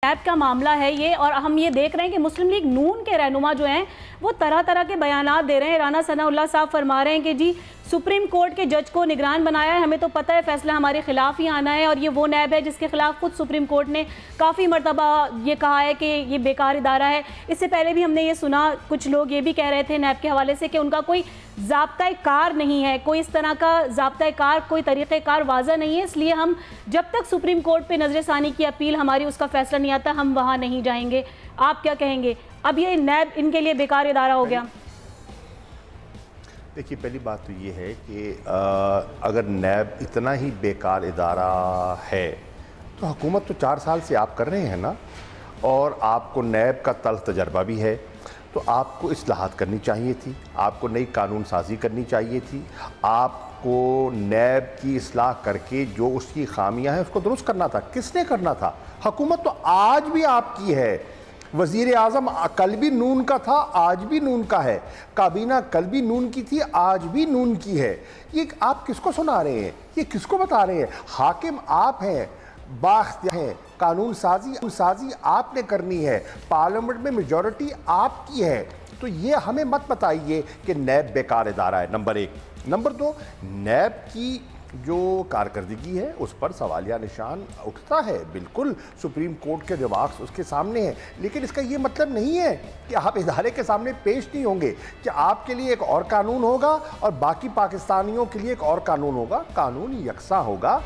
NAB کا معاملہ ہے یہ، اور ہم یہ دیکھ رہے ہیں کہ مسلم لیگ نون کے رہنما جو ہیں وہ طرح طرح کے بیانات دے رہے ہیں۔ رانا ثناء اللہ صاحب فرما رہے ہیں کہ جی سپریم کورٹ کے جج کو نگران بنایا ہے، ہمیں تو پتہ ہے فیصلہ ہمارے خلاف ہی آنا ہے، اور یہ وہ نیب ہے جس کے خلاف خود سپریم کورٹ نے کافی مرتبہ یہ کہا ہے کہ یہ بیکار ادارہ ہے۔ اس سے پہلے بھی ہم نے یہ سنا، کچھ لوگ یہ بھی کہہ رہے تھے نیب کے حوالے سے کہ ان کا کوئی ضابطۂ کار نہیں ہے، کوئی اس طرح کا ضابطۂ کار، کوئی طریقہ کار واضح نہیں ہے، اس لیے ہم جب تک سپریم کورٹ پہ نظر ثانی کی اپیل ہماری اس کا فیصلہ نہیں آتا ہم وہاں نہیں جائیں گے۔ آپ کیا کہیں گے؟ اب یہ نیب ان کے لیے بیکار ادارہ ہو گیا؟ دیکھیے، پہلی بات تو یہ ہے کہ اگر نیب اتنا ہی بیکار ادارہ ہے تو حکومت تو 4 سال سے آپ کر رہے ہیں نا، اور آپ کو نیب کا تلخ تجربہ بھی ہے، تو آپ کو اصلاحات کرنی چاہیے تھی، آپ کو نئی قانون سازی کرنی چاہیے تھی، آپ کو نیب کی اصلاح کر کے جو اس کی خامیاں ہیں اس کو درست کرنا تھا۔ کس نے کرنا تھا؟ حکومت تو آج بھی آپ کی ہے، وزیر اعظم کل بھی نون کا تھا، آج بھی نون کا ہے، کابینہ کل بھی نون کی تھی، آج بھی نون کی ہے۔ یہ آپ کس کو سنا رہے ہیں؟ یہ کس کو بتا رہے ہیں؟ حاکم آپ ہیں، بااختیار ہیں، قانون سازی آپ نے کرنی ہے، پارلیمنٹ میں میجورٹی آپ کی ہے، تو یہ ہمیں مت بتائیے کہ نیب بیکار ادارہ ہے۔ نمبر 1۔ نمبر 2، نیب کی جو کارکردگی ہے اس پر سوالیہ نشان اٹھتا ہے، بالکل سپریم کورٹ کے ریمارکس اس کے سامنے ہیں، لیکن اس کا یہ مطلب نہیں ہے کہ آپ ادارے کے سامنے پیش نہیں ہوں گے، کہ آپ کے لیے ایک اور قانون ہوگا اور باقی پاکستانیوں کے لیے ایک اور قانون ہوگا۔ قانون یکساں ہوگا۔